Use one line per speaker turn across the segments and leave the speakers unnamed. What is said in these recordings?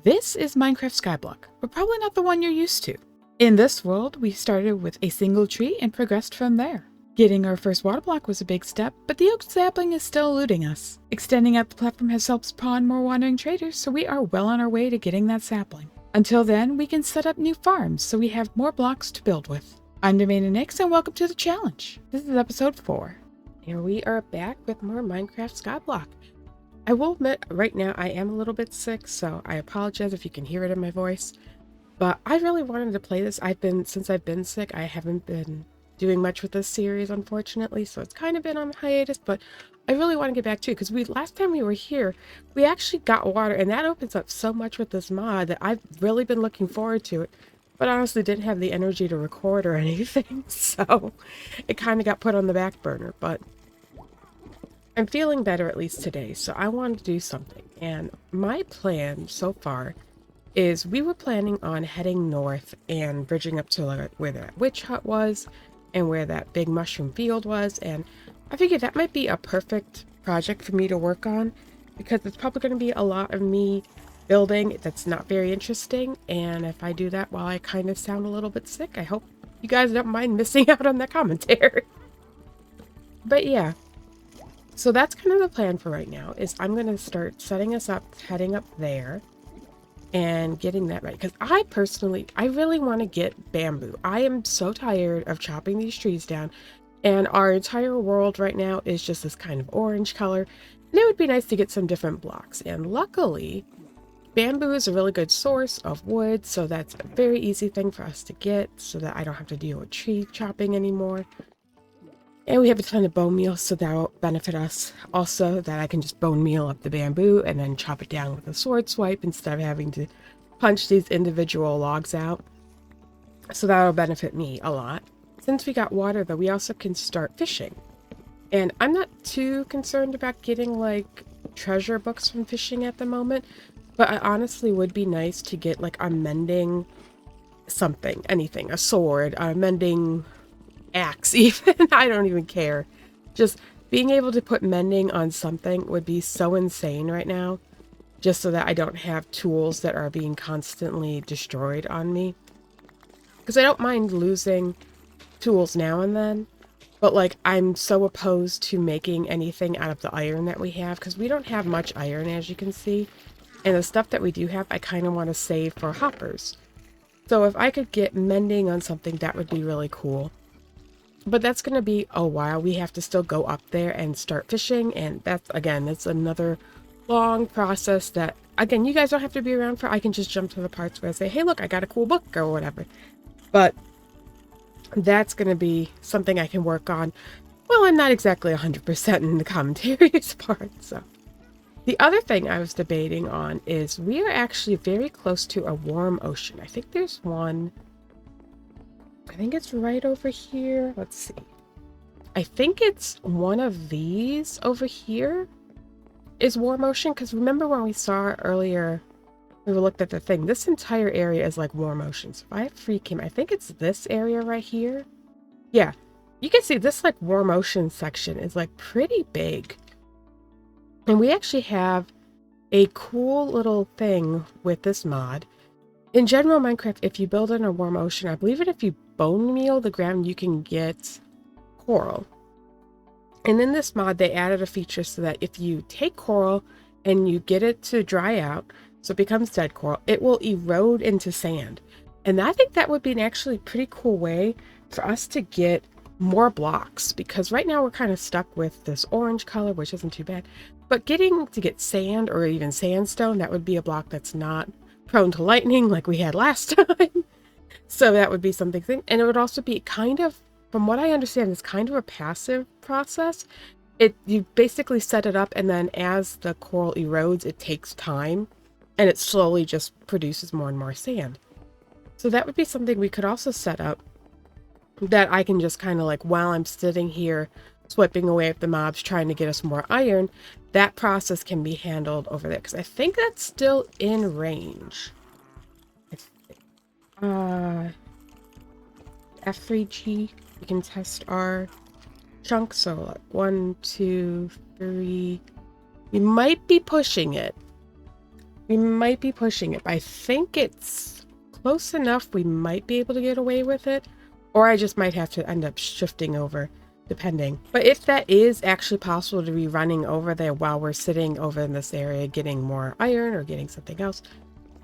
This is Minecraft Skyblock, but probably not the one you're used to. In this world, we started with a single tree and progressed from there. Getting our first water block was a big step, but the oak sapling is still eluding us. Extending out the platform has helped spawn more wandering traders, so we are well on our way to getting that sapling. Until then, we can set up new farms so we have more blocks to build with. I'm Domain and Nix, and welcome to the challenge. This is episode 4. And we are back with more Minecraft Skyblock. I will admit, right now I am a little bit sick, so I apologize if you can hear it in my voice. But I really wanted to play this. Since I've been sick, I haven't been doing much with this series, unfortunately, so it's kind of been on hiatus, but I really want to get back to it, because last time we were here, we actually got water, and that opens up so much with this mod that I've really been looking forward to it, but honestly didn't have the energy to record or anything, so it kind of got put on the back burner, but I'm feeling better at least today, so I wanted to do something. And my plan so far is we were planning on heading north and bridging up to where that witch hut was and where that big mushroom field was. And I figured that might be a perfect project for me to work on, because it's probably going to be a lot of me building that's not very interesting. And if I do that while I kind of sound a little bit sick, I hope you guys don't mind missing out on that commentary. But yeah. So that's kind of the plan for right now, is I'm going to start setting us up, heading up there, and getting that right. Because I really want to get bamboo. I am so tired of chopping these trees down, and our entire world right now is just this kind of orange color, and it would be nice to get some different blocks. And luckily, bamboo is a really good source of wood, so that's a very easy thing for us to get, so that I don't have to deal with tree chopping anymore. And we have a ton of bone meal, so that will benefit us. Also, that I can just bone meal up the bamboo and then chop it down with a sword swipe instead of having to punch these individual logs out. So that will benefit me a lot. Since we got water, though, we also can start fishing. And I'm not too concerned about getting, like, treasure books from fishing at the moment. But I honestly would be nice to get, like, a mending something, anything. A sword, a mending axe even. I don't even care. Just being able to put mending on something would be so insane right now, just so that I don't have tools that are being constantly destroyed on me, because I don't mind losing tools now and then, but like I'm so opposed to making anything out of the iron that we have, because we don't have much iron, as you can see, and the stuff that we do have I kind of want to save for hoppers. So if I could get mending on something, that would be really cool. But that's going to be a while. We have to still go up there and start fishing. And that's another long process that, again, you guys don't have to be around for. I can just jump to the parts where I say, hey, look, I got a cool book or whatever. But that's going to be something I can work on. Well, I'm not exactly 100% in the commentaries part. So the other thing I was debating on is we are actually very close to a warm ocean. I think there's one. I think it's right over here. Let's see. I think it's one of these over here is warm ocean, because remember when we saw earlier, we looked at the thing, this entire area is like warm ocean. So if I freak him, I think it's this area right here. Yeah, you can see this like warm ocean section is like pretty big. And we actually have a cool little thing with this mod. In general Minecraft, if you build in a warm ocean, I believe if you bone meal the ground, you can get coral. And in this mod, they added a feature so that if you take coral and you get it to dry out, so it becomes dead coral, it will erode into sand. And I think that would be an actually pretty cool way for us to get more blocks, because right now we're kind of stuck with this orange color, which isn't too bad. But getting to get sand or even sandstone, that would be a block that's not prone to lightning like we had last time. So that would be something. And it would also be kind of, from what I understand, it's kind of a passive process. You basically set it up, and then as the coral erodes, it takes time, and it slowly just produces more and more sand. So that would be something we could also set up, that I can just kind of like, while I'm sitting here swiping away at the mobs trying to get us more iron, that process can be handled over there, because I think that's still in range. F3G, we can test our chunks. So like 1, 2, 3. We might be pushing it.
We might be pushing it, but I think it's close enough we might be able to get away with it. Or I just might have to end up shifting over, depending. But if that is actually possible to be running over there while we're sitting over in this area getting more iron or getting something else,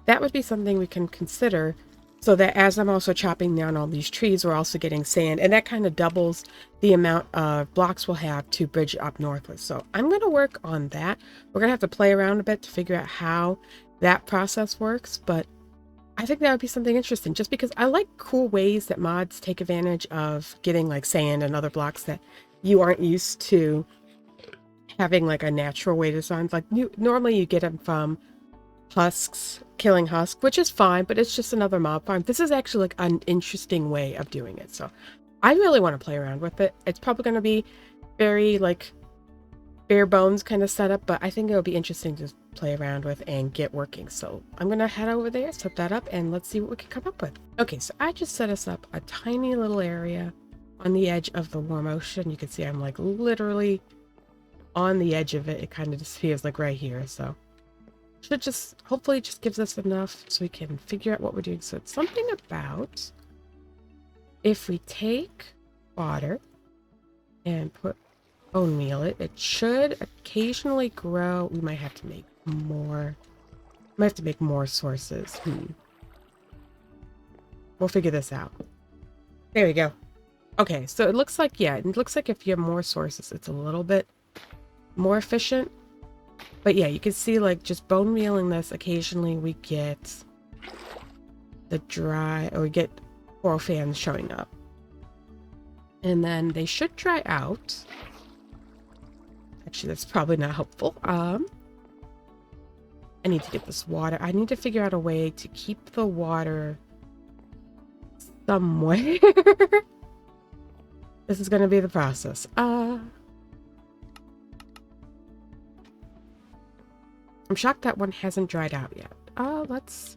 that would be something we can consider, so that as I'm also chopping down all these trees, we're also getting sand, and that kind of doubles the amount of blocks we'll have to bridge up north with. So I'm going to work on that. We're going to have to play around a bit to figure out how that process works, but I think that would be something interesting, just because I like cool ways that mods take advantage of getting like sand and other blocks that you aren't used to having like a natural way to find. Like normally you get them from husks, killing husk, which is fine, but it's just another mob farm. This is actually like an interesting way of doing it, so I really want to play around with it. It's probably going to be very like bare bones kind of setup, but I think it'll be interesting to play around with and get working. So I'm gonna head over there, set that up, and let's see what we can come up with. Okay, so I just set us up a tiny little area on the edge of the warm ocean. You can see I'm like literally on the edge of it. It kind of just feels like right here, so should just hopefully just gives us enough so we can figure out what we're doing. So it's something about if we take water and put bone meal it should occasionally grow. We might have to make more. Might have to make more sources. We'll figure this out. There we go. Okay, so it looks like, yeah, it looks like if you have more sources, it's a little bit more efficient. But yeah, you can see like just bone mealing this, occasionally we get the dry, or we get coral fans showing up. And then they should dry out. Actually, that's probably not helpful. I need to get this water. I need to figure out a way to keep the water somewhere. This is going to be the process. I'm shocked that one hasn't dried out yet. Let's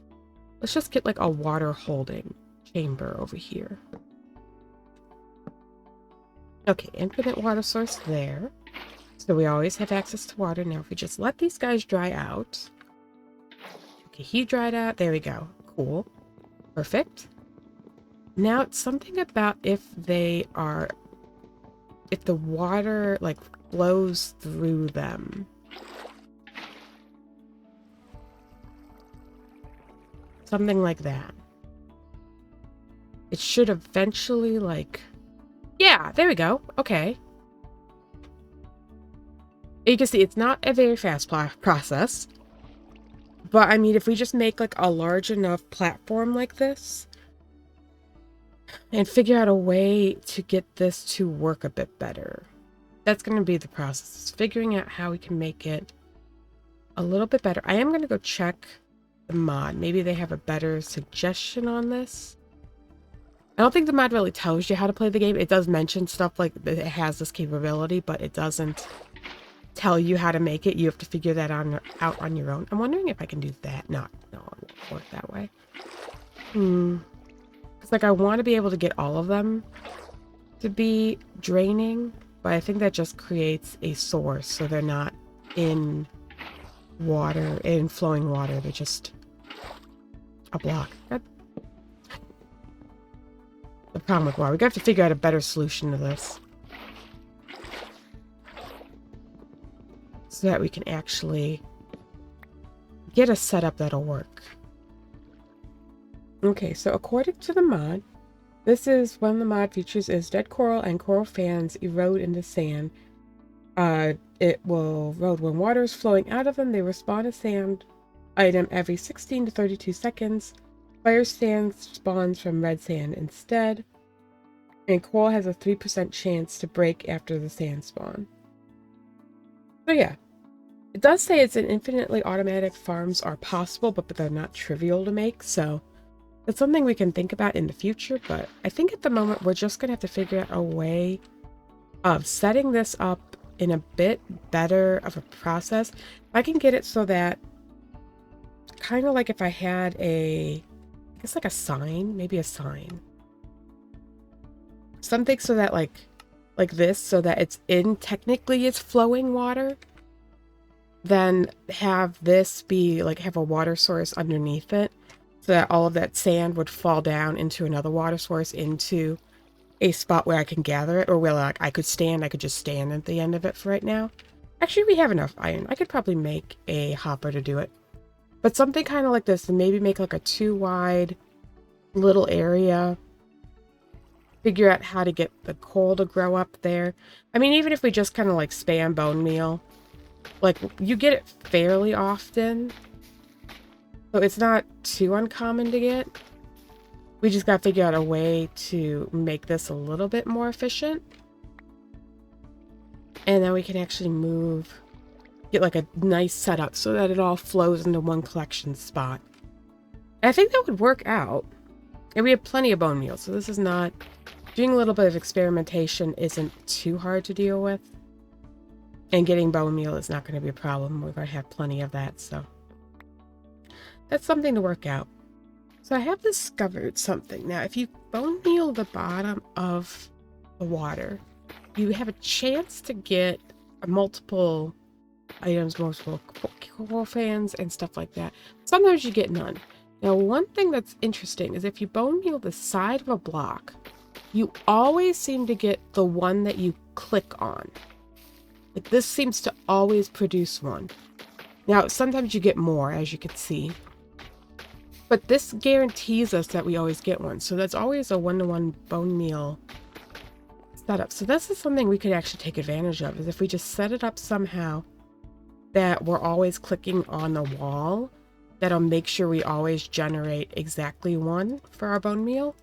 just get like a water holding chamber over here. Okay, infinite water source there. So we always have access to water. Now if we just let these guys dry out. Okay, he dried out. There we go. Cool. Perfect. Now it's something about if the water like flows through them. Something like that. It should eventually like... Yeah, there we go. Okay. You can see it's not a very fast process. But I mean, if we just make like a large enough platform like this and figure out a way to get this to work a bit better, that's going to be the process. It's figuring out how we can make it a little bit better. I am going to go check the mod. Maybe they have a better suggestion on this. I don't think the mod really tells you how to play the game. It does mention stuff like that it has this capability, but it doesn't tell you how to make it. You have to figure that out on your own. I'm wondering if I can do that. No, it won't work that way. It's like I want to be able to get all of them to be draining, but I think that just creates a source, so they're not in water, in flowing water. They're just a block. That's the problem with water. We have to figure out a better solution to this, so that we can actually get a setup that'll work. Okay, so according to the mod, this is one of the mod features is dead coral and coral fans erode into sand. It will erode when water is flowing out of them. They respawn a sand item every 16 to 32 seconds. Fire sand spawns from red sand instead. And coral has a 3% chance to break after the sand spawn. So yeah, it does say it's an infinitely automatic farms are possible, but they're not trivial to make. So that's something we can think about in the future. But I think at the moment, we're just going to have to figure out a way of setting this up in a bit better of a process. If I can get it so that kind of like if I had I guess like a sign, maybe a sign. Something so that like this, so that it's technically it's flowing water. then have this be like have a water source underneath it so that all of that sand would fall down into another water source into a spot where I can gather it, or where like I could just stand at the end of it for right now. Actually, we have enough iron. I could probably make a hopper to do it. But something kind of like this, and maybe make like a 2 wide little area. Figure out how to get the coal to grow up there. I mean, even if we just kind of like spam bone meal, like you get it fairly often. So it's not too uncommon to get. We just got to figure out a way to make this a little bit more efficient. And then we can actually get like a nice setup so that it all flows into one collection spot. And I think that would work out. And we have plenty of bone meal, so this is not... Doing a little bit of experimentation isn't too hard to deal with. And getting bone meal is not going to be a problem. We're going to have plenty of that, so... That's something to work out. So I have discovered something. Now, if you bone meal the bottom of the water, you have a chance to get multiple items, multiple coal fans and stuff like that. Sometimes you get none. Now, one thing that's interesting is if you bone meal the side of a block, you always seem to get the one that you click on. Like this seems to always produce one. Now, sometimes you get more, as you can see. But this guarantees us that we always get one. So that's always a 1-to-1 bone meal setup. So this is something we could actually take advantage of, is if we just set it up somehow that we're always clicking on the wall, that'll make sure we always generate exactly one for our bone meal.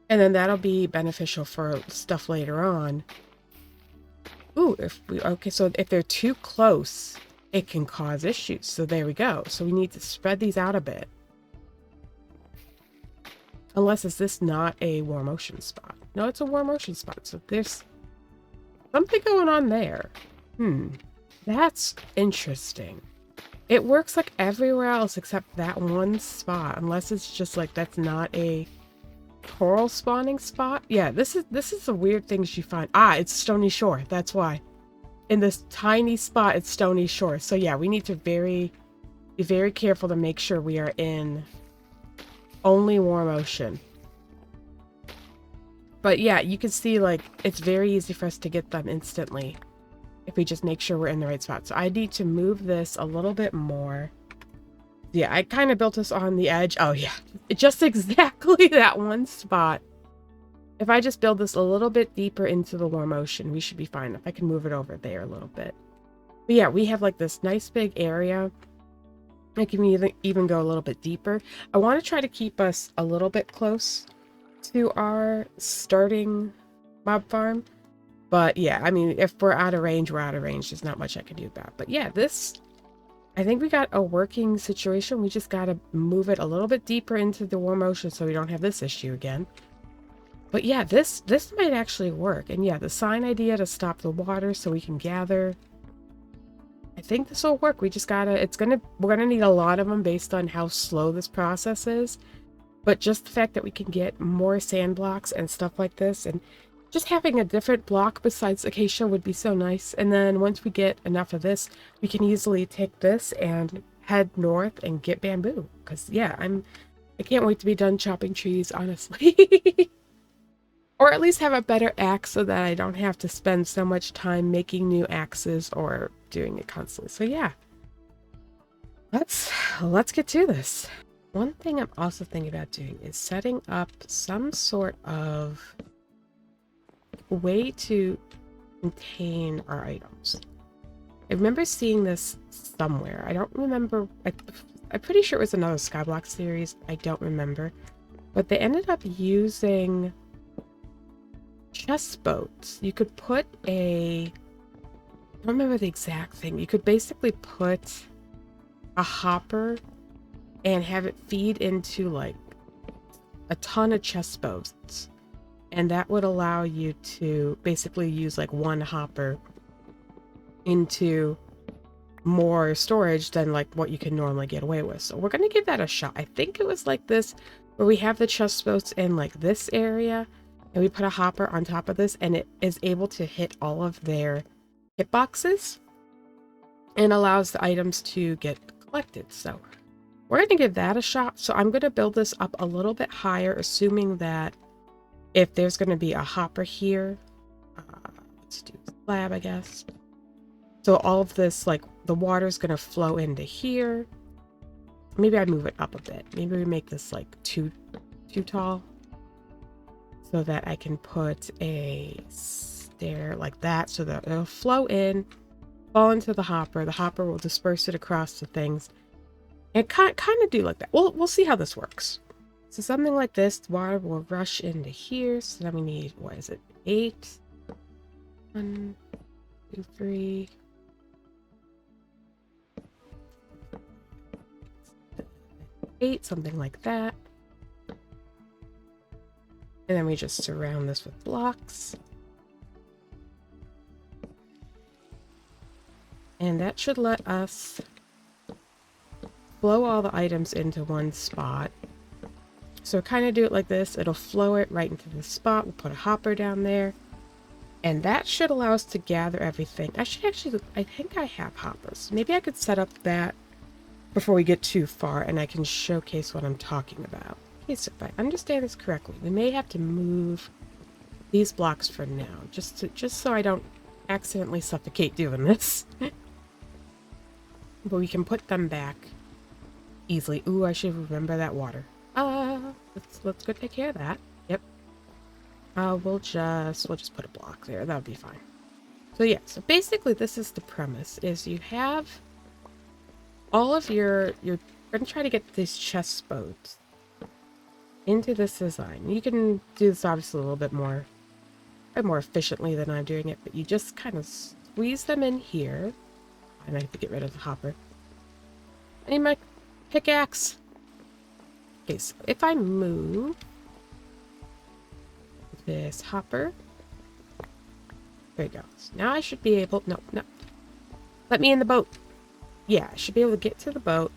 And then that'll be beneficial for stuff later on. Ooh, so if they're too close, it can cause issues. So there we go. So we need to spread these out a bit. Unless, is this not a warm ocean spot? No, it's a warm ocean spot. So there's something going on there. That's interesting. It works like everywhere else except that one spot. Unless it's just like that's not a coral spawning spot. Yeah, this is the weird things you find. Ah, it's Stony Shore. That's why. In this tiny spot, it's Stony Shore. So yeah, we need to be very careful to make sure we are in only warm ocean. But yeah, you can see like it's very easy for us to get them instantly if we just make sure we're in the right spot. So I need to move this a little bit more. Yeah, I kind of built this on the edge. Oh yeah, just exactly that one spot. If I just build this a little bit deeper into the warm ocean, we should be fine. If I can move it over there a little bit. But yeah, we have like this nice big area. I can even go a little bit deeper. I want to try to keep us a little bit close to our starting mob farm. But yeah, I mean, if we're out of range, we're out of range. There's not much I can do about it. But yeah, I think we got a working situation. We just got to move it a little bit deeper into the warm ocean so we don't have this issue again. But yeah, this might actually work. And yeah, the sign idea to stop the water so we can gather. I think this will work. We just gotta, we're gonna need a lot of them based on how slow this process is. But just the fact that we can get more sand blocks and stuff like this, and just having a different block besides acacia would be so nice. And then once we get enough of this, we can easily take this and head north and get bamboo. Because yeah, I can't wait to be done chopping trees, honestly. Or at least have a better axe so that I don't have to spend so much time making new axes or doing it constantly. So yeah, let's get to this. One thing I'm also thinking about doing is setting up some sort of way to contain our items. I remember seeing this somewhere. I don't remember. I'm pretty sure it was another Skyblock series. I don't remember. But they ended up using chest boats. You could put I don't remember the exact thing. You could basically put a hopper and have it feed into like a ton of chest boats. And that would allow you to basically use like one hopper into more storage than like what you can normally get away with. So we're going to give that a shot. I think it was like this, where we have the chest boats in like this area, and we put a hopper on top of this, and it is able to hit all of their hitboxes. and allows the items to get collected. So we're going to give that a shot. So I'm going to build this up a little bit higher, assuming that if there's going to be a hopper here, let's do slab, I guess. So all of this, like the water's going to flow into here. Maybe I move it up a bit. Maybe we make this like too tall so that I can put a stair like that so that it'll flow in, fall into the hopper. The hopper will disperse it across the things. And kind of do like that. We'll see how this works. So something like this, water will rush into here. So then we need, what is it? 8. 1, 2, 3. 8, something like that. And then we just surround this with blocks. And that should let us flow all the items into one spot. So kind of do it like this. It'll flow it right into the spot. We'll put a hopper down there. And that should allow us to gather everything. I think I have hoppers. Maybe I could set up that before we get too far and I can showcase what I'm talking about. Okay, so if I understand this correctly, we may have to move these blocks for now, just so I don't accidentally suffocate doing this. But we can put them back easily. Ooh, I should remember that water. Let's go take care of that. Yep. We'll just put a block there. That'll be fine. So yeah, so basically this is the premise, is you have all of you're gonna try to get these chest boats into this design. You can do this obviously a little bit more efficiently than I'm doing it, but you just kind of squeeze them in here. And I have to get rid of the hopper. I need my pickaxe. Okay, so if I move this hopper, there you go. So now I should be able, no, let me in the boat. Yeah, I should be able to get to the boat.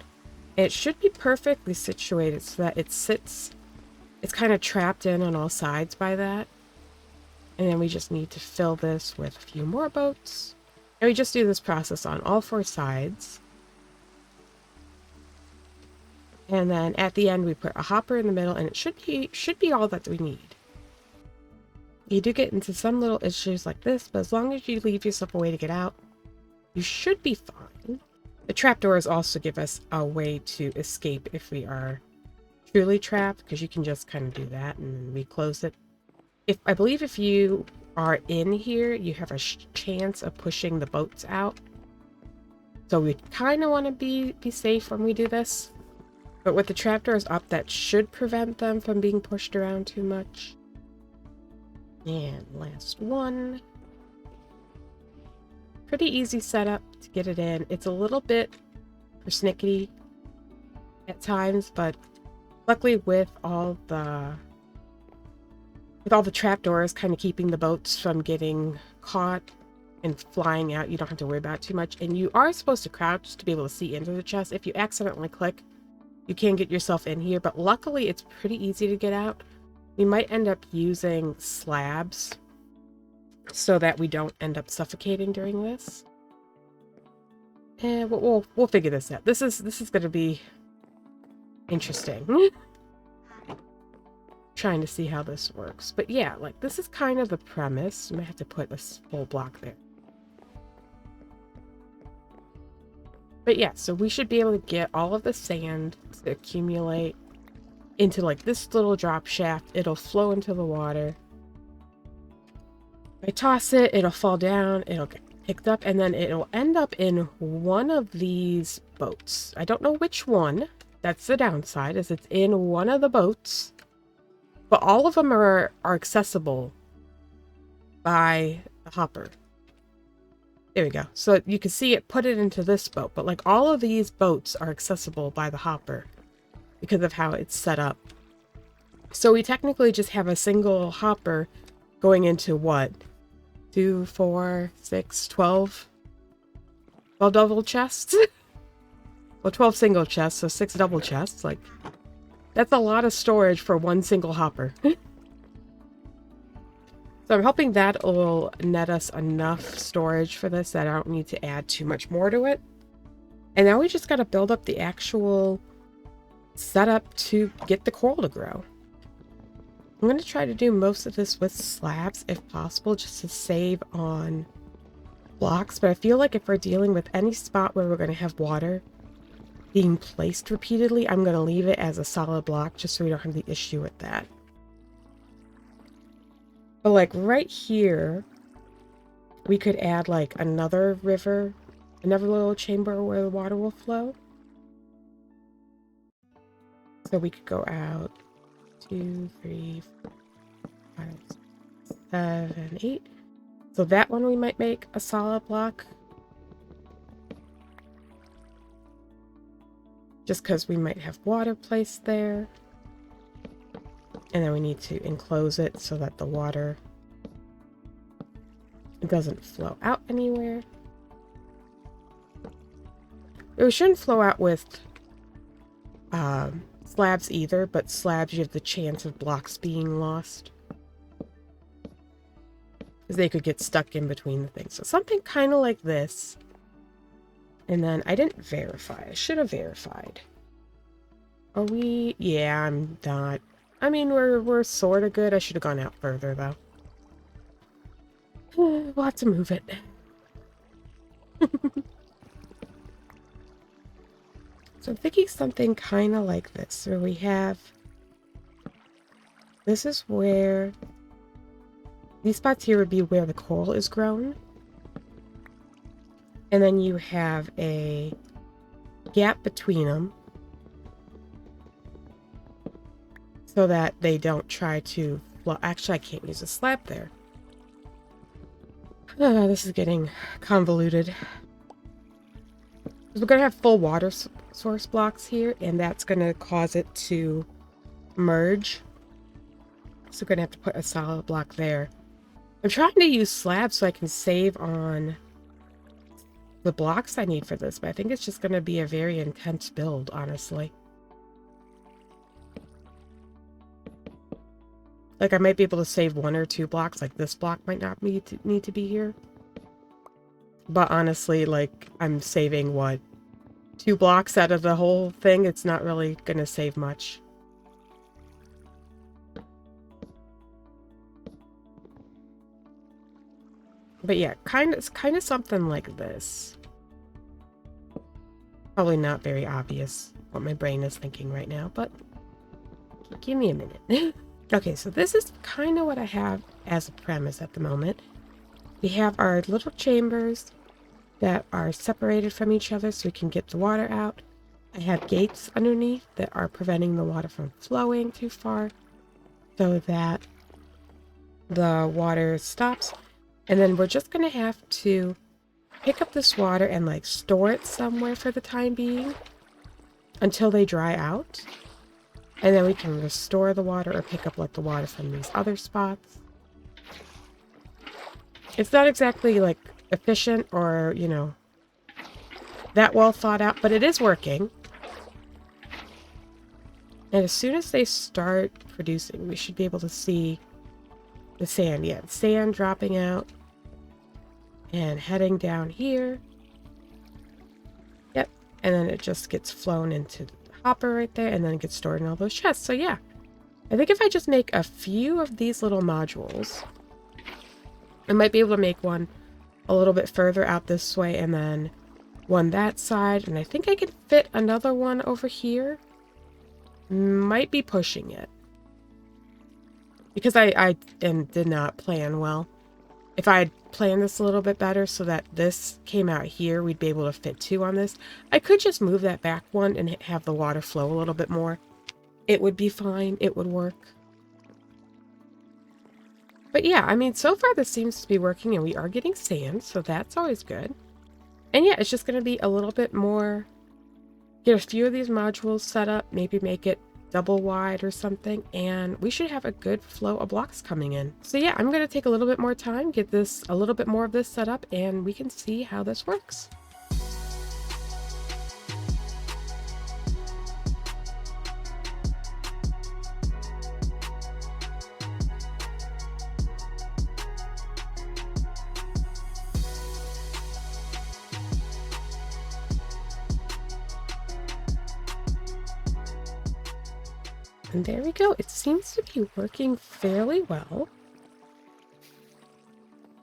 It should be perfectly situated so that it's kind of trapped in on all sides by that. And then we just need to fill this with a few more boats. And we just do this process on all 4 sides. And then at the end we put a hopper in the middle, and it should be all that we need. You do get into some little issues like this, but as long as you leave yourself a way to get out, you should be fine. The trapdoors also give us a way to escape if we are truly trapped, because you can just kind of do that and then reclose it. I believe if you are in here, you have a chance of pushing the boats out. So we kind of want to be safe when we do this. But with the trapdoors up, that should prevent them from being pushed around too much. And last one. Pretty easy setup to get it in. It's a little bit persnickety at times, but luckily with all the trapdoors kind of keeping the boats from getting caught and flying out, you don't have to worry about it too much. And you are supposed to crouch to be able to see into the chest. If you accidentally click, you can get yourself in here, but luckily it's pretty easy to get out. We might end up using slabs so that we don't end up suffocating during this. And we'll figure this out. This is going to be interesting. Trying to see how this works. But yeah, like this is kind of the premise. You might have to put a full block there. But yeah, so we should be able to get all of the sand to accumulate into like this little drop shaft. It'll flow into the water. If I toss it, it'll fall down, it'll get picked up, and then it'll end up in one of these boats. I don't know which one. That's the downside, is it's in one of the boats. But all of them are accessible by the hopper. There we go. So you can see it put it into this boat, but like all of these boats are accessible by the hopper because of how it's set up. So we technically just have a single hopper going into what? 2, 4, 6, 12? 12 double chests? Well, 12 single chests, so 6 double chests. Like, that's a lot of storage for one single hopper. So I'm hoping that will net us enough storage for this that I don't need to add too much more to it. And now we just got to build up the actual setup to get the coral to grow. I'm going to try to do most of this with slabs if possible, just to save on blocks. But I feel like if we're dealing with any spot where we're going to have water being placed repeatedly, I'm going to leave it as a solid block just so we don't have the issue with that. But like right here, we could add like another river, another little chamber where the water will flow. So we could go out 2, 3, 4, 5, 6, 7, 8. So that one we might make a solid block. Just because we might have water placed there. And then we need to enclose it so that the water doesn't flow out anywhere. It shouldn't flow out with slabs either, but slabs you have the chance of blocks being lost. Because they could get stuck in between the things. So something kind of like this. And then I didn't verify. I should have verified. Are we? Yeah, I'm not. I mean, we're sort of good. I should have gone out further, though. We'll have to move it. So I'm thinking something kind of like this, where we have... This is where... These spots here would be where the coral is grown. And then you have a gap between them. So that they don't try to... Well, actually, I can't use a slab there. This is getting convoluted. We're going to have full water source blocks here, and that's going to cause it to merge. So we're going to have to put a solid block there. I'm trying to use slabs so I can save on the blocks I need for this, but I think it's just going to be a very intense build, honestly. Like, I might be able to save 1 or 2 blocks. Like, this block might not need to be here. But honestly, like, I'm saving, what, 2 blocks out of the whole thing? It's not really going to save much. But yeah, kind of something like this. Probably not very obvious what my brain is thinking right now, but give me a minute. Okay, so this is kind of what I have as a premise at the moment. We have our little chambers that are separated from each other so we can get the water out. I have gates underneath that are preventing the water from flowing too far so that the water stops. And then we're just going to have to pick up this water and like store it somewhere for the time being until they dry out. And then we can restore the water or pick up like the water from these other spots. It's not exactly like efficient or, you know, that well thought out, but it is working. And as soon as they start producing, we should be able to see the sand. Yeah, the sand dropping out and heading down here. Yep, and then it just gets flown into hopper right there, and then it gets stored in all those chests. So yeah, I think if I just make a few of these little modules, I might be able to make one a little bit further out this way and then one that side, and I think I can fit another one over here. Might be pushing it because I did not plan well. If I had planned this a little bit better so that this came out here, we'd be able to fit 2 on this. I could just move that back one and have the water flow a little bit more. It would be fine. It would work. But yeah, I mean, so far this seems to be working and we are getting sand, so that's always good. And yeah, it's just going to be a little bit more, get a few of these modules set up, maybe make it double wide or something, and we should have a good flow of blocks coming in. So yeah, I'm going to take a little bit more time, get this, a little bit more of this set up, and we can see how this works. And there we go. It seems to be working fairly well.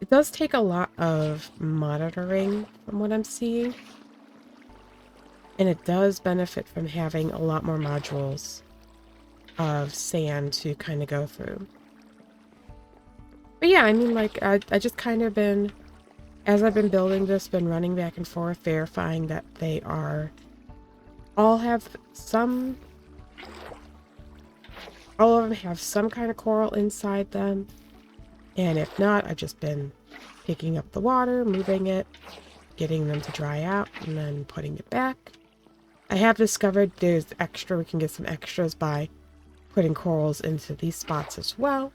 It does take a lot of monitoring from what I'm seeing. And it does benefit from having a lot more modules of sand to kind of go through. But yeah, I mean, like, I just kind of been, as I've been building this, been running back and forth, verifying that they are, all of them have some kind of coral inside them. And if not, I've just been picking up the water, moving it, getting them to dry out, and then putting it back. I have discovered there's extra, we can get some extras by putting corals into these spots as well.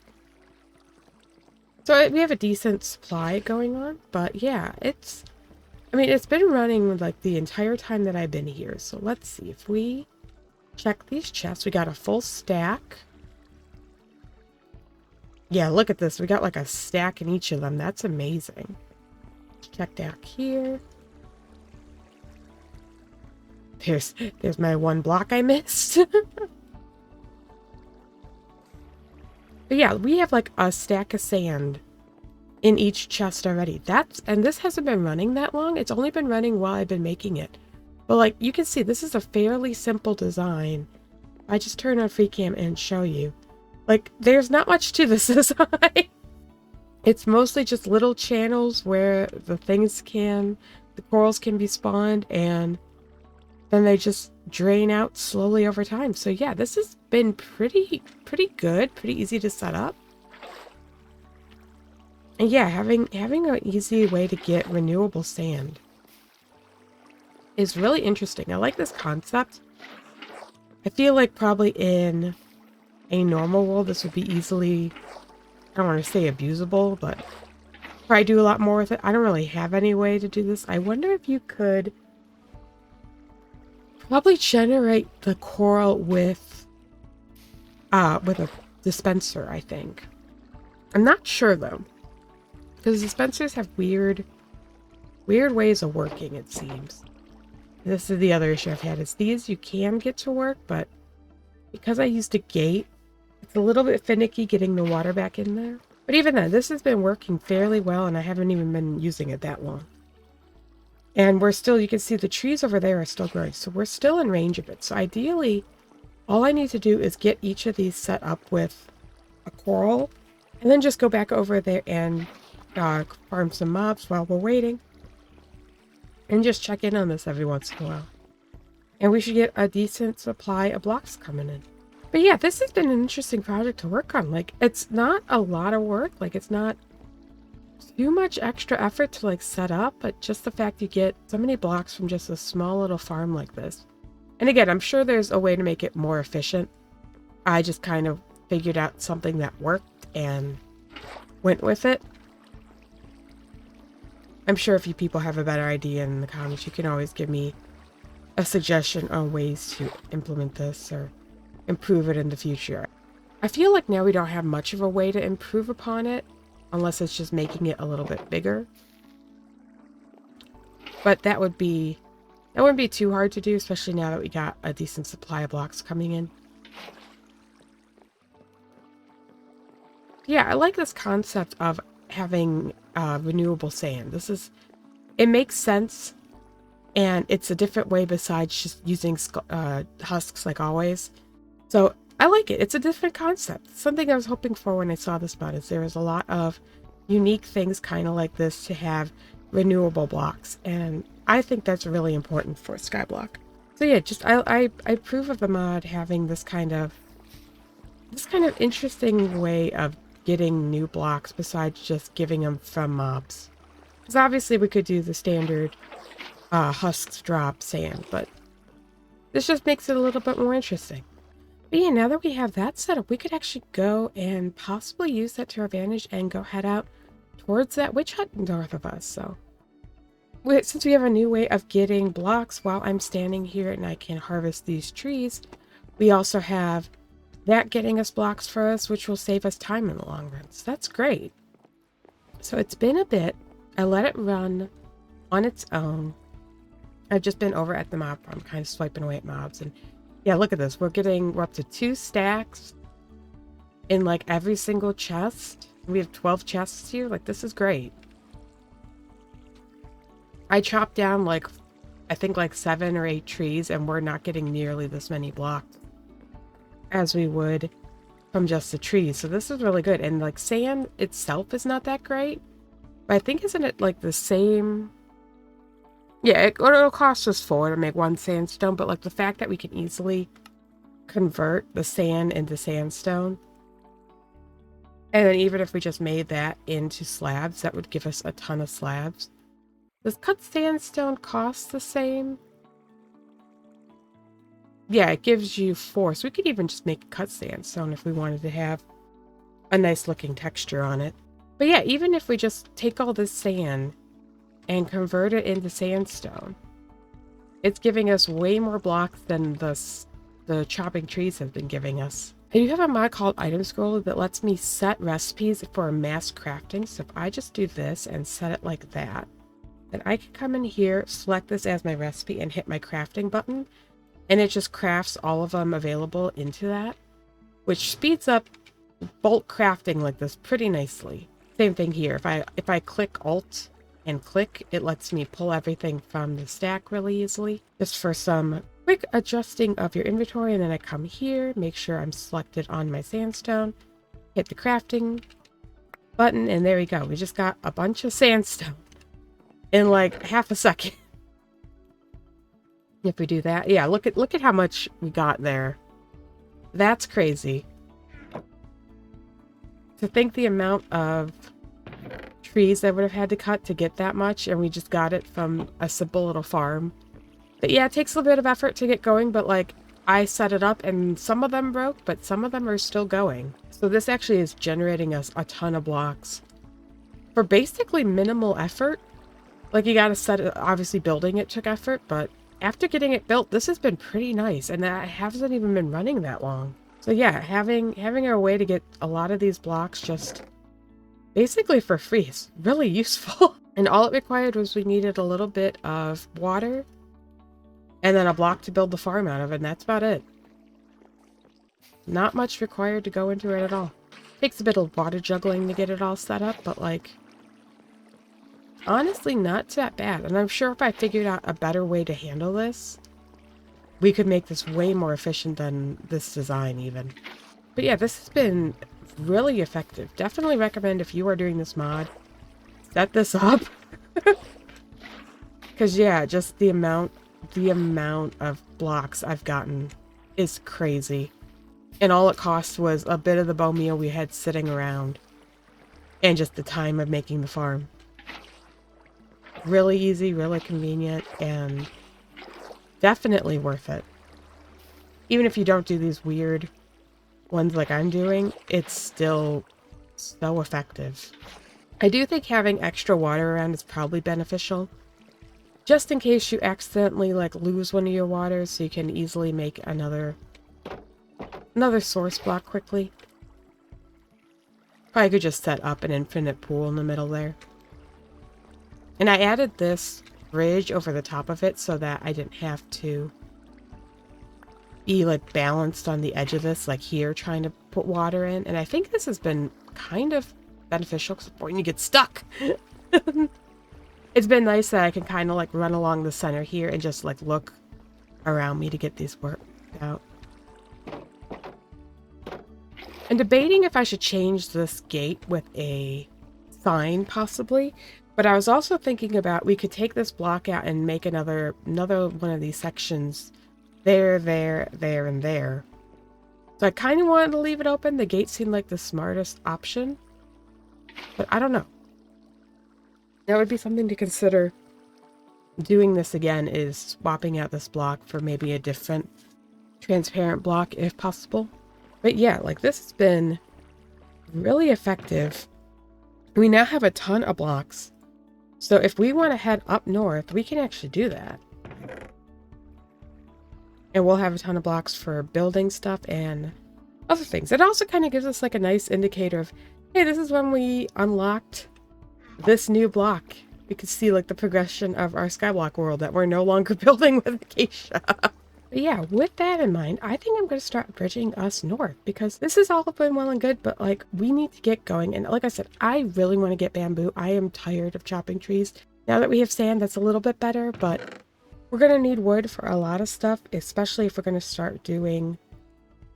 So we have a decent supply going on, but yeah, it's been running like the entire time that I've been here. So let's see if we check these chests. We got a full stack. Yeah, look at this. We got like a stack in each of them. That's amazing. Check back here. There's my one block I missed. But yeah, we have like a stack of sand in each chest already. And this hasn't been running that long. It's only been running while I've been making it. But like you can see, this is a fairly simple design. I just turn on free cam and show you. Like there's not much to this design. It's mostly just little channels where the corals can be spawned, and then they just drain out slowly over time. So yeah, this has been pretty good, pretty easy to set up. And yeah, having an easy way to get renewable sand is really interesting. I like this concept. I feel like probably in a normal world this would be easily, I don't want to say abusable, but probably do a lot more with it. I don't really have any way to do this. I wonder if you could probably generate the coral with a dispenser, I think. I'm not sure though, because dispensers have weird ways of working, it seems. This is the other issue I've had, is these you can get to work, but because I used a gate, it's a little bit finicky getting the water back in there. But even then, this has been working fairly well, and I haven't even been using it that long. And we're still, you can see the trees over there are still growing, so we're still in range of it. So ideally, all I need to do is get each of these set up with a coral, and then just go back over there and farm some mobs while we're waiting. And just check in on this every once in a while. And we should get a decent supply of blocks coming in. But yeah, this has been an interesting project to work on. Like, it's not a lot of work. Like, it's not too much extra effort to like set up, but just the fact you get so many blocks from just a small little farm like this. And again, I'm sure there's a way to make it more efficient. I just kind of figured out something that worked and went with it. I'm sure if you people have a better idea in the comments, you can always give me a suggestion on ways to implement this or improve it in the future. I feel like now we don't have much of a way to improve upon it, unless it's just making it a little bit bigger. But that wouldn't be too hard to do, especially now that we got a decent supply of blocks coming in. Yeah, I like this concept of having renewable sand. It makes sense, and it's a different way besides just using husks like always. So I like it. It's a different concept. Something I was hoping for when I saw this mod is there was a lot of unique things kind of like this to have renewable blocks, and I think that's really important for Skyblock. So yeah, just I approve of the mod having this kind of interesting way of getting new blocks besides just giving them from mobs. Because obviously we could do the standard husks drop sand, but this just makes it a little bit more interesting. But yeah, now that we have that set up, we could actually go and possibly use that to our advantage and go head out towards that witch hut north of us. So since we have a new way of getting blocks while I'm standing here and I can harvest these trees, we also have that getting us blocks for us, which will save us time in the long run. So that's great. So it's been a bit. I let it run on its own. I've just been over at the mob farm, kind of swiping away at mobs, and Yeah, look at this. We're up to 2 stacks in like every single chest. We have 12 chests here. Like, this is great. I chopped down like, I think like 7 or 8 trees, and we're not getting nearly this many blocks as we would from just the trees. So this is really good. And like sand itself is not that great, but I think isn't it like the same? Yeah, it'll cost us 4 to make 1 sandstone, but like the fact that we can easily convert the sand into sandstone, and then even if we just made that into slabs, that would give us a ton of slabs. Does cut sandstone cost the same? Yeah, it gives you 4, so we could even just make cut sandstone if we wanted to have a nice looking texture on it. But yeah, even if we just take all this sand and convert it into sandstone, it's giving us way more blocks than the chopping trees have been giving us. I do have a mod called Item Scroller that lets me set recipes for mass crafting. So if I just do this and set it like that, then I can come in here, select this as my recipe, and hit my crafting button, and it just crafts all of them available into that, which speeds up bulk crafting like this pretty nicely. Same thing here. If I click Alt and click, it lets me pull everything from the stack really easily, just for some quick adjusting of your inventory. And then I come here, make sure I'm selected on my sandstone, hit the crafting button, and there we go. We just got a bunch of sandstone in like half a second. If we do that, yeah, look at how much we got there. That's crazy. To think the amount of trees I would have had to cut to get that much, and we just got it from a simple little farm. But yeah, it takes a little bit of effort to get going, but like I set it up and some of them broke, but some of them are still going. So this actually is generating us a ton of blocks for basically minimal effort. Like, you gotta set it, obviously building it took effort, but after getting it built, this has been pretty nice, and that hasn't even been running that long. So yeah, having a way to get a lot of these blocks just basically for free is really useful. And all it required was we needed a little bit of water and then a block to build the farm out of, and that's about it. Not much required to go into it at all. Takes a bit of water juggling to get it all set up, but like, honestly, not that bad. And I'm sure if I figured out a better way to handle this, we could make this way more efficient than this design even. But yeah, this has been really effective. Definitely recommend, if you are doing this mod, set this up. Because yeah, just the amount of blocks I've gotten is crazy. And all it cost was a bit of the bone meal we had sitting around and just the time of making the farm. Really easy, really convenient, and definitely worth it. Even if you don't do these weird ones like I'm doing, it's still so effective. I do think having extra water around is probably beneficial, just in case you accidentally like lose one of your waters, so you can easily make another source block quickly. Probably could just set up an infinite pool in the middle there. And I added this bridge over the top of it so that I didn't have to be like balanced on the edge of this, like here, trying to put water in. And I think this has been kind of beneficial because when you get stuck, it's been nice that I can kind of like run along the center here and just like look around me to get these worked out. I'm debating if I should change this gate with a sign possibly. But I was also thinking about, we could take this block out and make another one of these sections there, and there. So I kind of wanted to leave it open. The gate seemed like the smartest option, but I don't know. That would be something to consider. Doing this again is swapping out this block for maybe a different transparent block if possible. But yeah, like this has been really effective. We now have a ton of blocks. So if we want to head up north, we can actually do that. And we'll have a ton of blocks for building stuff and other things. It also kind of gives us like a nice indicator of, hey, this is when we unlocked this new block. We could see like the progression of our Skyblock world that we're no longer building with Acacia. But yeah, with that in mind, I think I'm going to start bridging us north because this has all been well and good, but like we need to get going. And like I said, I really want to get bamboo. I am tired of chopping trees. Now that we have sand, that's a little bit better, but we're going to need wood for a lot of stuff, especially if we're going to start doing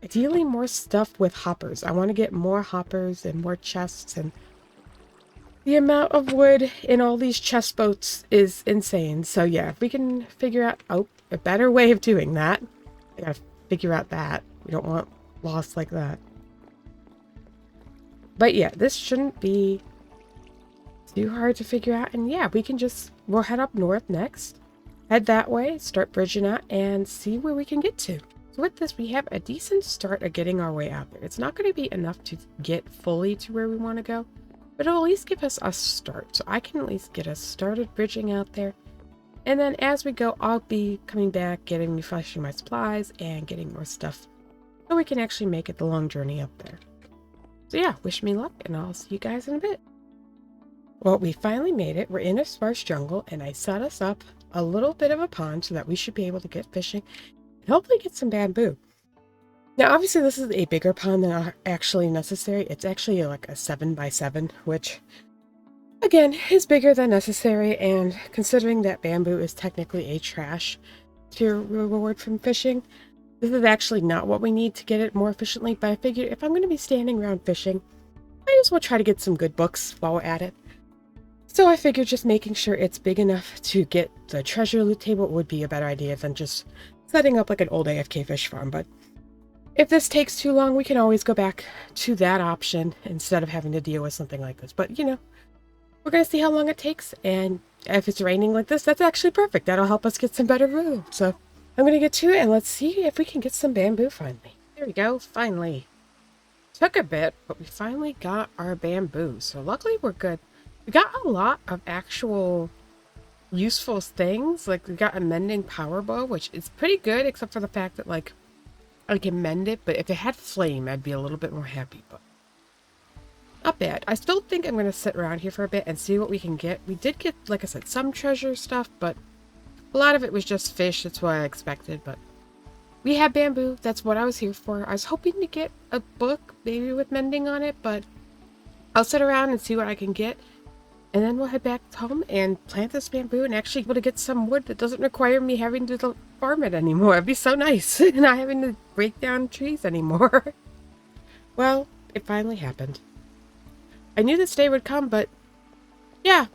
ideally more stuff with hoppers. I want to get more hoppers and more chests, and the amount of wood in all these chest boats is insane. So yeah, if we can figure out a better way of doing that, I gotta figure out that. We don't want loss like that. But yeah, this shouldn't be too hard to figure out. And yeah, we'll head up north next. Head that way, start bridging out, and see where we can get to. So with this, we have a decent start of getting our way out there. It's not going to be enough to get fully to where we want to go, but it'll at least give us a start. So I can at least get us started bridging out there. And then as we go, I'll be coming back, refreshing my supplies, and getting more stuff so we can actually make it the long journey up there. So yeah, wish me luck, and I'll see you guys in a bit. Well, we finally made it. We're in a sparse jungle, and I set us up a little bit of a pond so that we should be able to get fishing and hopefully get some bamboo. Now, obviously, this is a bigger pond than actually necessary. It's actually like a 7x7, which, again, is bigger than necessary. And considering that bamboo is technically a trash to reward from fishing, this is actually not what we need to get it more efficiently. But I figured if I'm going to be standing around fishing, I just want to try to get some good books while we're at it. So I figured just making sure it's big enough to get the treasure loot table would be a better idea than just setting up like an old AFK fish farm. But if this takes too long, we can always go back to that option instead of having to deal with something like this. But, you know, we're going to see how long it takes. And if it's raining like this, that's actually perfect. That'll help us get some better room. So I'm going to get to it and let's see if we can get some bamboo finally. There we go. Finally. Took a bit, but we finally got our bamboo. So luckily we're good. We got a lot of actual useful things. Like we got a mending power bow, which is pretty good, except for the fact that like I can mend it, but if it had flame, I'd be a little bit more happy, but not bad. I still think I'm going to sit around here for a bit and see what we can get. We did get, like I said, some treasure stuff, but a lot of it was just fish. That's what I expected, but we have bamboo. That's what I was here for. I was hoping to get a book, maybe with mending on it, but I'll sit around and see what I can get. And then we'll head back home and plant this bamboo and actually be able to get some wood that doesn't require me having to farm it anymore. It'd be so nice. Not having to break down trees anymore. Well, it finally happened. I knew this day would come, but yeah.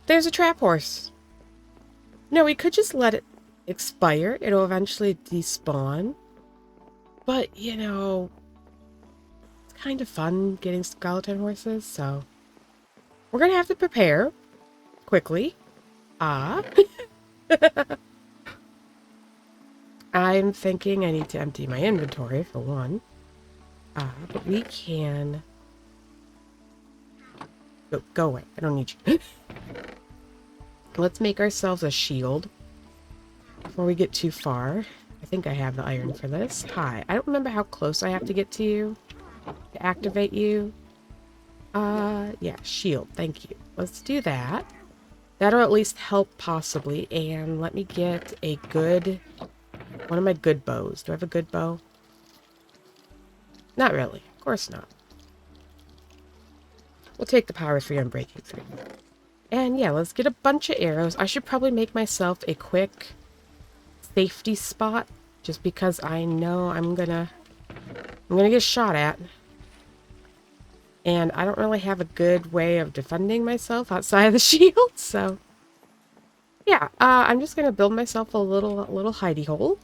There's a trap horse. No, we could just let it expire. It'll eventually despawn. But, you know, it's kind of fun getting skeleton horses, so we're going to have to prepare quickly. I'm thinking I need to empty my inventory for one. But we can go away. I don't need you. Let's make ourselves a shield before we get too far. I think I have the iron for this. Hi. I don't remember how close I have to get to you to activate you. Yeah, shield. Thank you. Let's do that. That'll at least help possibly. And let me get a good, one of my good bows. Do I have a good bow? Not really. Of course not. We'll take the power 3 on breaking through. And yeah, let's get a bunch of arrows. I should probably make myself a quick safety spot just because I know I'm gonna get shot at. And I don't really have a good way of defending myself outside of the shield, so yeah, I'm just gonna build myself a little hidey hole.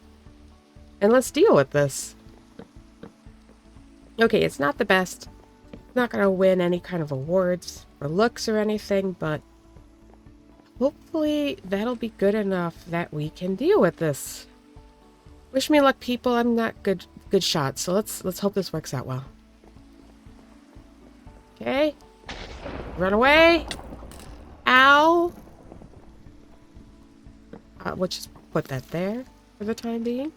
And let's deal with this. Okay, it's not the best. Not gonna win any kind of awards or looks or anything, but hopefully that'll be good enough that we can deal with this. Wish me luck, people. I'm not good shot, so let's hope this works out well. Okay. Run away. Ow. We'll just put that there for the time being.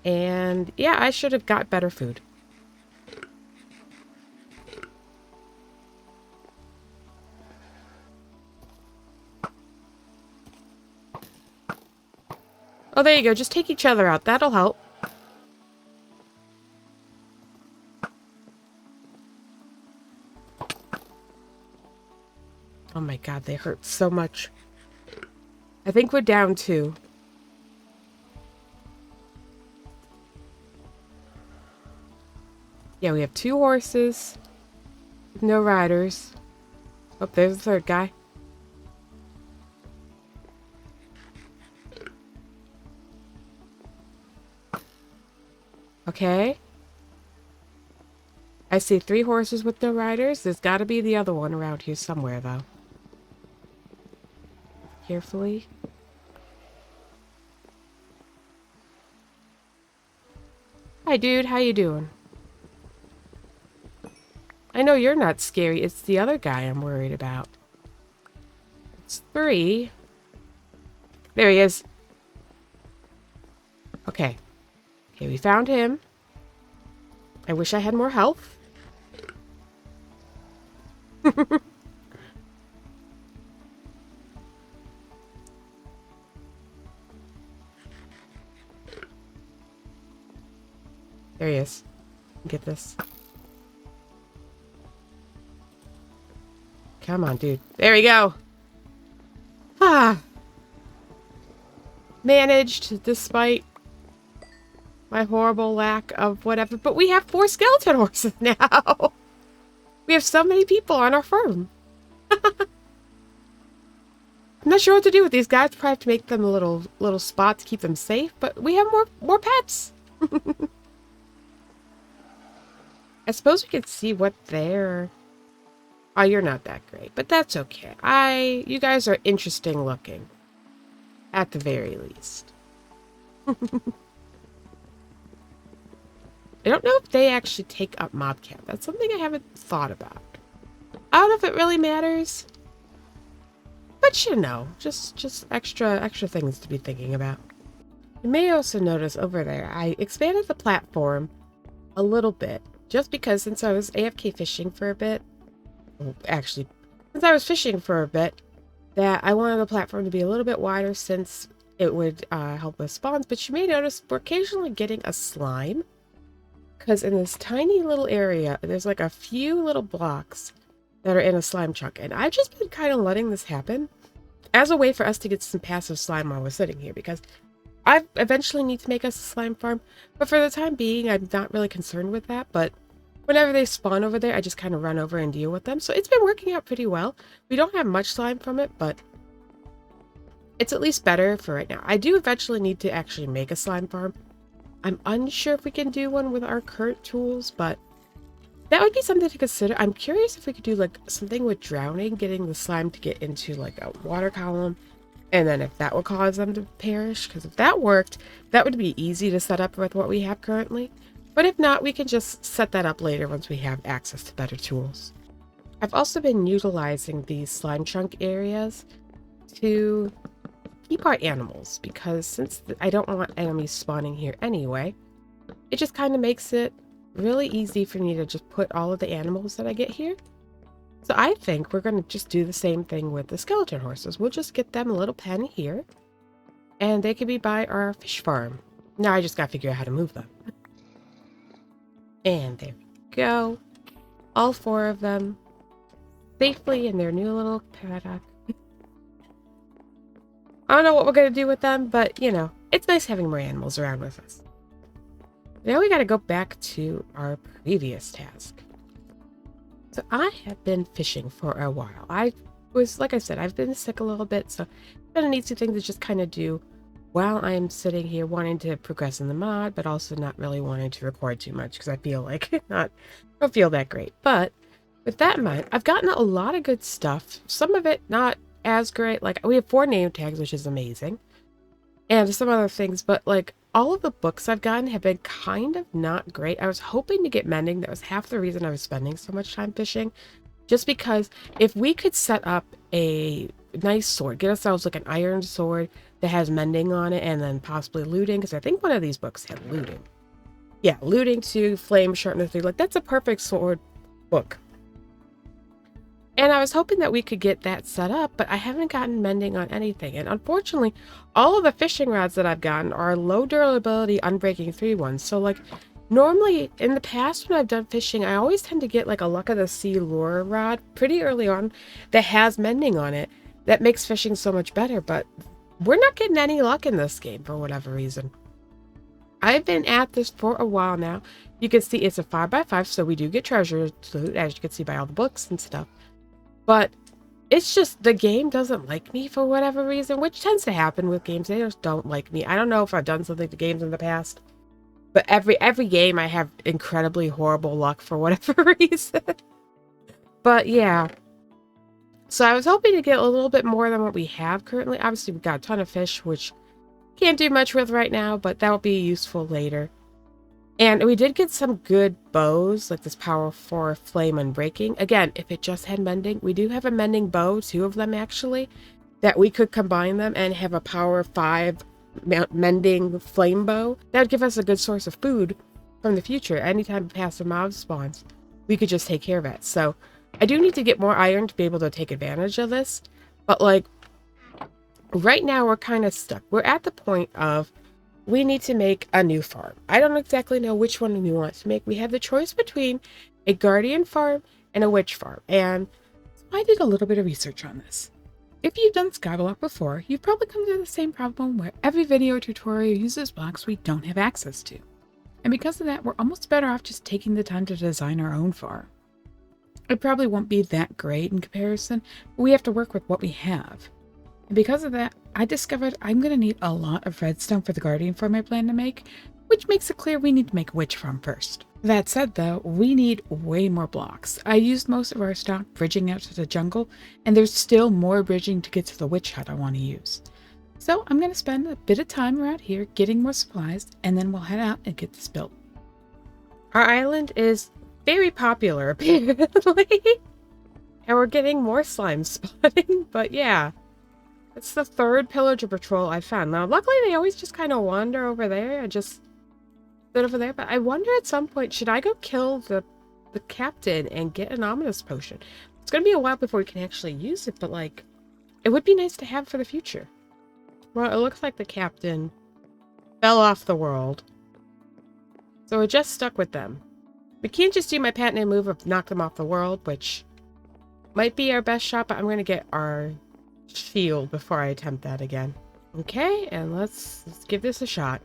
And yeah, I should have got better food. Oh, there you go. Just take each other out. That'll help. Oh my god, they hurt so much. I think we're down 2. Yeah, we have 2 horses. With no riders. Oh, there's the 3rd guy. Okay. I see 3 horses with no riders. There's got to be the other one around here somewhere, though. Carefully. Hi, dude. How you doing? I know you're not scary. It's the other guy I'm worried about. It's 3. There he is. Okay. Okay, we found him. I wish I had more health. There he is. Get this. Come on, dude. There we go. Ah. Managed, despite my horrible lack of whatever. But we have 4 skeleton horses now. We have so many people on our farm. I'm not sure what to do with these guys. Probably have to make them a little spot to keep them safe. But we have more pets. I suppose we could see what they're... Oh, you're not that great, but that's okay. You guys are interesting looking. At the very least. I don't know if they actually take up mob camp. That's something I haven't thought about. I don't know if it really matters. But you know, just extra things to be thinking about. You may also notice over there, I expanded the platform a little bit. Just because since I was AFK fishing for a bit, actually, since I was fishing for a bit, that I wanted the platform to be a little bit wider since it would help with spawns. But you may notice we're occasionally getting a slime. Because in this tiny little area, there's like a few little blocks that are in a slime chunk. And I've just been kind of letting this happen as a way for us to get some passive slime while we're sitting here. Because I eventually need to make us a slime farm. But for the time being, I'm not really concerned with that. But whenever they spawn over there, I just kind of run over and deal with them. So it's been working out pretty well. We don't have much slime from it, but it's at least better for right now. I do eventually need to actually make a slime farm. I'm unsure if we can do one with our current tools, but that would be something to consider. I'm curious if we could do like something with drowning, getting the slime to get into like a water column, and then if that would cause them to perish, because if that worked, that would be easy to set up with what we have currently. But if not, we can just set that up later once we have access to better tools. I've also been utilizing these slime chunk areas to keep our animals, because since I don't want enemies spawning here anyway, it just kind of makes it really easy for me to just put all of the animals that I get here. So I think we're going to just do the same thing with the skeleton horses. We'll just get them a little pen here, and they can be by our fish farm. Now I just got to figure out how to move them. And there we go. All 4 of them safely in their new little paddock. I don't know what we're going to do with them, but, you know, it's nice having more animals around with us. Now we got to go back to our previous task. So I have been fishing for a while. Like I said, I've been sick a little bit, so it's been an easy thing to just kind of do while I'm sitting here wanting to progress in the mod, but also not really wanting to record too much because I feel like I don't feel that great. But with that in mind, I've gotten a lot of good stuff. Some of it not as great. Like we have 4 name tags, which is amazing, and some other things. But like all of the books I've gotten have been kind of not great. I was hoping to get mending. That was half the reason I was spending so much time fishing, just because if we could set up a nice sword, get ourselves like an iron sword that has mending on it, and then possibly looting, because I think one of these books had looting. Yeah, looting 2, flame sharpener 3. Like that's a perfect sword book. And I was hoping that we could get that set up, but I haven't gotten mending on anything. And unfortunately, all of the fishing rods that I've gotten are low durability, unbreaking 3 ones. So like normally in the past when I've done fishing, I always tend to get like a Luck of the Sea lure rod pretty early on that has mending on it. That makes fishing so much better, but we're not getting any luck in this game for whatever reason. I've been at this for a while now. You can see it's a 5x5, so we do get treasure loot, as you can see by all the books and stuff. But it's just the game doesn't like me for whatever reason, which tends to happen with games. They just don't like me. I don't know if I've done something to games in the past, but every game I have incredibly horrible luck for whatever reason. But yeah. So I was hoping to get a little bit more than what we have currently. Obviously, we've got a ton of fish, which can't do much with right now, but that will be useful later. And we did get some good bows, like this power 4 flame unbreaking. Again, if it just had mending, we do have a mending bow, 2 of them actually, that we could combine them and have a power 5 mending flame bow. That would give us a good source of food from the future. Anytime a passive mob spawns, we could just take care of it. So I do need to get more iron to be able to take advantage of this. But like, right now we're kind of stuck. We're at the point of we need to make a new farm. I don't exactly know which one we want to make. We have the choice between a guardian farm and a witch farm. And
I did a little bit of research on this. If you've done Skyblock before, you've probably come to the same problem where every video tutorial uses blocks we don't have access to. And because of that, we're almost better off just taking the time to design our own farm. It probably won't be that great in comparison, but we have to work with what we have. And because of that, I discovered I'm going to need a lot of redstone for the guardian farm I plan to make, which makes it clear we need to make a witch farm first. That said though, we need way more blocks. I used most of our stock bridging out to the jungle, and there's still more bridging to get to the witch hut I want to use. So I'm going to spend a bit of time around here getting more supplies, and then we'll head out and get this built.
our island is very popular apparently. And we're getting more slime spawning, but yeah. It's the 3rd pillager patrol I found. Now, luckily, they always just kind of wander over there and just sit over there. But I wonder at some point, should I go kill the captain and get an ominous potion? It's going to be a while before we can actually use it, but like, it would be nice to have for the future. Well, it looks like the captain fell off the world. So we're just stuck with them. We can't just do my patented move of knock them off the world, which might be our best shot, but I'm going to get our shield before I attempt that again. Okay, and let's give this a shot.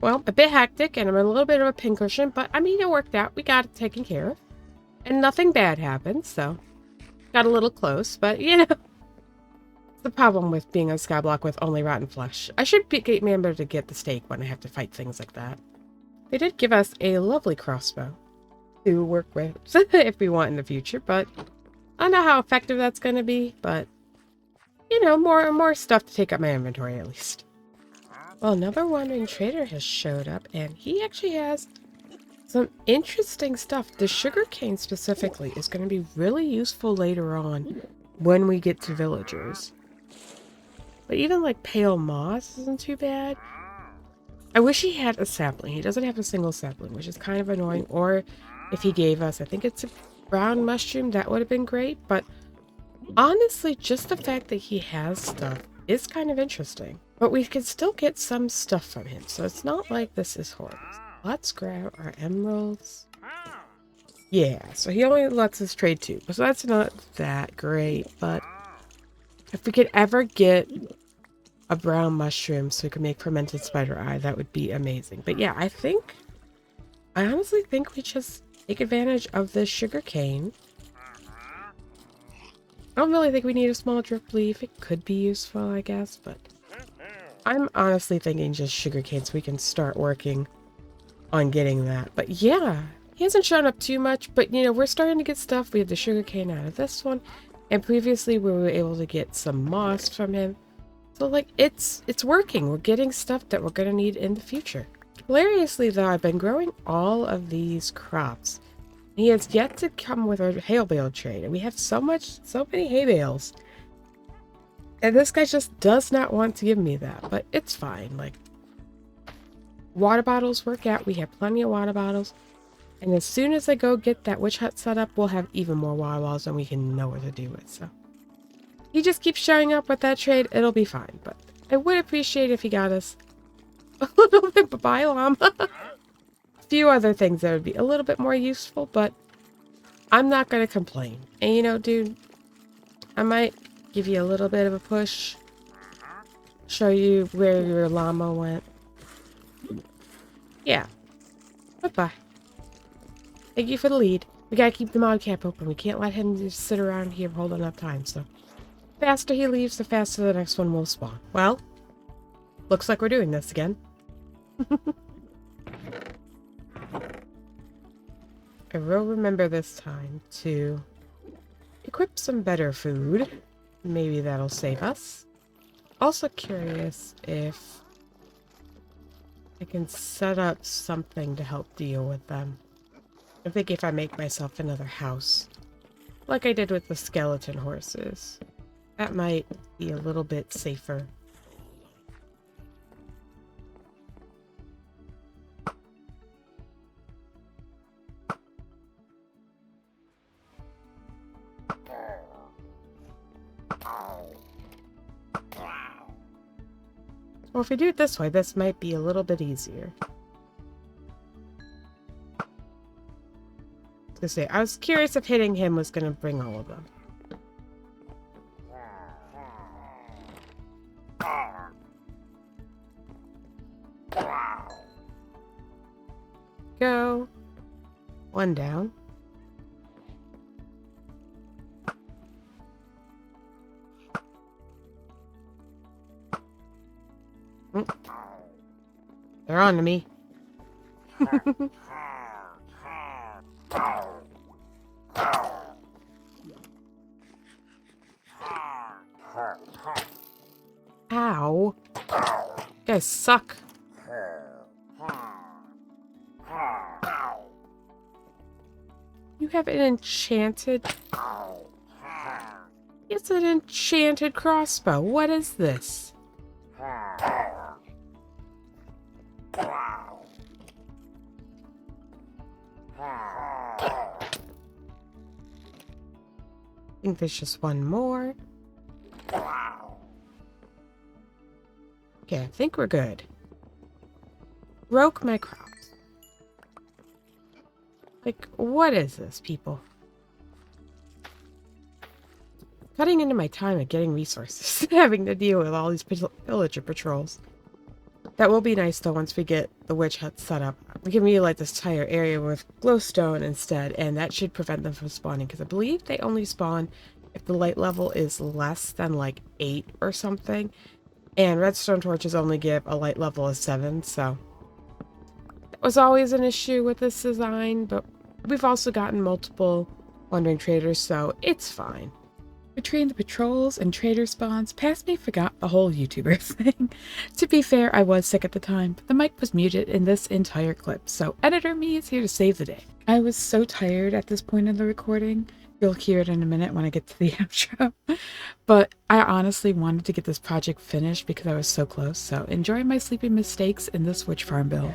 Well, a bit hectic, and I'm a little bit of a pincushion, but I mean, it worked out. We got it taken care of. And nothing bad happened, so got a little close, but you know, it's the problem with being on Skyblock with only rotten flesh. I should remember to get the steak when I have to fight things like that. They did give us a lovely crossbow to work with if we want in the future, but I don't know how effective that's going to be, but you know, more stuff to take up my inventory at least. Well, another wandering trader has showed up, and he actually has some interesting stuff. The sugarcane specifically is going to be really useful later on when we get to villagers. But even like pale moss isn't too bad. I wish he had a sapling. He doesn't have a single sapling, which is kind of annoying. Or if he gave us, I think it's a brown mushroom, that would have been great. But honestly, just the fact that he has stuff is kind of interesting. But we can still get some stuff from him, so it's not like this is horrible. Let's grab our emeralds. Yeah, so he only lets us trade 2, so that's not that great, but if we could ever get a brown mushroom so we could make fermented spider eye, that would be amazing. But yeah, I honestly think we just take advantage of this sugar cane. I don't really think we need a small drip leaf. It could be useful, I guess, but I'm honestly thinking just sugar cane so we can start working on getting that. But yeah, he hasn't shown up too much, but you know, we're starting to get stuff. We have the sugar cane out of this one, and previously we were able to get some moss from him. So like, it's working. We're getting stuff that we're going to need in the future. Hilariously though, I've been growing all of these crops. He has yet to come with a hay bale trade, and we have so many hay bales. And this guy just does not want to give me that, but it's fine. Like, water bottles work out. We have plenty of water bottles. And as soon as I go get that witch hut set up, we'll have even more water bottles and we can know what to do with. So he just keeps showing up with that trade. It'll be fine. But I would appreciate if he got us a little bit of llama. A few other things that would be a little bit more useful, but I'm not going to complain. And you know, dude, I might give you a little bit of a push. Show you where your llama went. Yeah. Bye-bye. Thank you for the lead. We gotta keep the mod cap open. We can't let him just sit around here holding up time, so the faster he leaves, the faster the next one will spawn. Well, looks like we're doing this again. I will remember this time to equip some better food. Maybe that'll save us. Also curious if I can set up something to help deal with them. I think if I make myself another house, like I did with the skeleton horses, that might be a little bit safer. Well, if we do it this way, this might be a little bit easier. I was curious if hitting him was going to bring all of them. Go. One down. They're on to me. Ow. You guys suck. You have an enchanted... It's an enchanted crossbow. What is this? I think there's just one more. Okay, I think we're good. Broke my crops. Like, what is this, people? Cutting into my time at getting resources, having to deal with all these pillager patrols. That will be nice, though, once we get the witch hut set up. We can relight this entire area with glowstone instead, and that should prevent them from spawning, because I believe they only spawn if the light level is less than, like, 8 or something. And redstone torches only give a light level of 7, so... That was always an issue with this design, but we've also gotten multiple wandering traders, so it's fine.
Between the patrols and trader spawns, past me forgot the whole YouTuber thing. To be fair, I was sick at the time, but the mic was muted in this entire clip, so editor me is here to save the day. I was so tired at this point in the recording. You'll hear it in a minute when I get to the outro. But I honestly wanted to get this project finished because I was so close, so enjoy my sleeping mistakes in this witch farm build.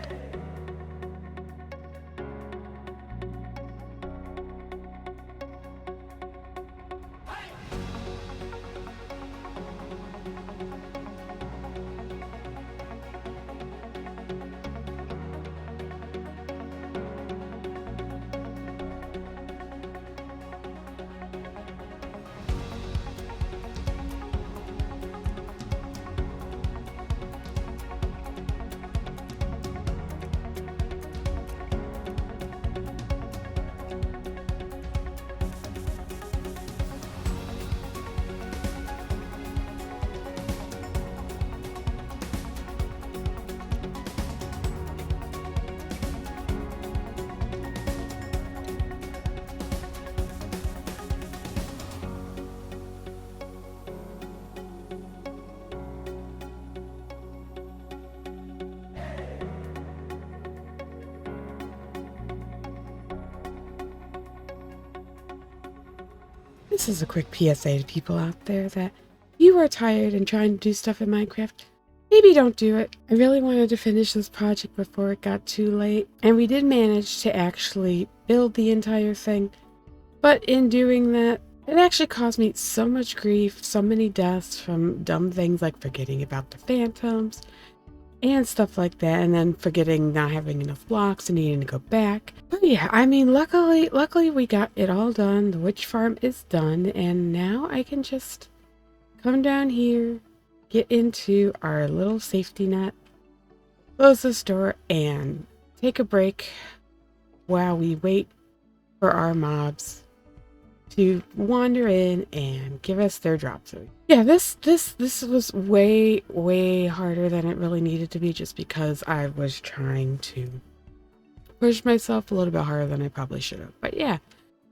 This is a quick PSA to people out there that you are tired and trying to do stuff in Minecraft. Maybe don't do it. I really wanted to finish this project before it got too late, and we did manage to actually build the entire thing. But in doing that, it actually caused me so much grief, so many deaths from dumb things like forgetting about the phantoms and stuff like that, and then forgetting not having enough blocks and needing to go back. But yeah, I mean, luckily we got it all done. The witch farm is done, and now I can just come down here, get into our little safety net, close this door, and take a break while we wait for our mobs to wander in and give us their drops. Yeah, this was way harder than it really needed to be, just because I was trying to push myself a little bit harder than I probably should have. But yeah,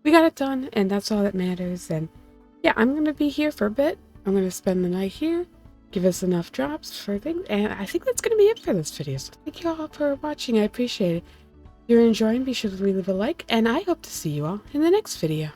we got it done, and that's all that matters. And yeah, I'm gonna be here for a bit. I'm gonna spend the night here, give us enough drops for things, and I think that's gonna be it for this video. So thank you all for watching. I appreciate it. If you're enjoying, be sure to leave a like, and I hope to see you all in the next video.